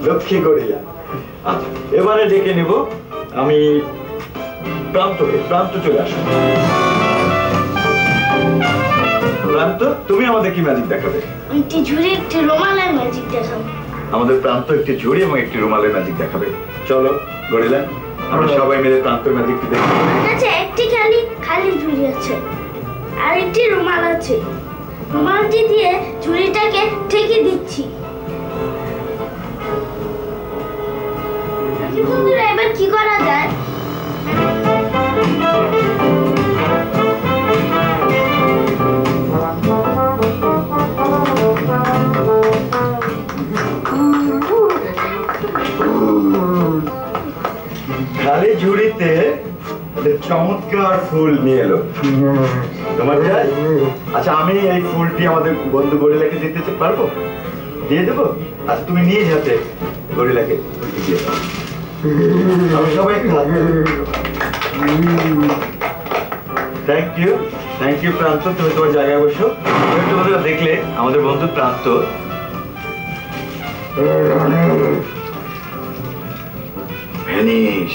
Lakshmi gorilla. আচ্ছা, এবারে ডেকে নেব আমি প্রান্তকে। প্রান্ত চলে আসো। প্রান্ত, তুমি আমাদের কি ম্যাজিক দেখাবে? একটি ঝুড়ি একটি রুমালের ম্যাজিক দেখাবো। আমাদের প্রান্ত একটি ঝুড়ি এবং একটি রুমালের ম্যাজিক দেখাবে। চলো গরিলা, আমরা সবাই মিলে প্রান্তের ম্যাজিকটি দেখি। আচ্ছা, একটি খালি ঝুড়ি আছে আর একটি রুমাল আছে। রুমালটি দিয়ে ঝুড়িটাকে ঠেকে দিচ্ছি। বন্ধুরা, এবার কি করা যায়? খালি ঝুড়িতে চমৎকার ফুল নিয়ে এলো। তোমার চাই? আচ্ছা, আমি এই ফুলটি আমাদের বন্ধু গরিলাকে দিতে পারবো? দিয়ে দেবো? আচ্ছা, তুমি নিয়ে যাতে গরিলাকে ফুলটি দিয়ে দাও। আমি সবাই থ্যাংক ইউ প্রান্ত। তুমি তোমার জায়গায় বসো। তোমরা দেখলে আমাদের বন্ধু প্রান্ত ভ্যানিশ।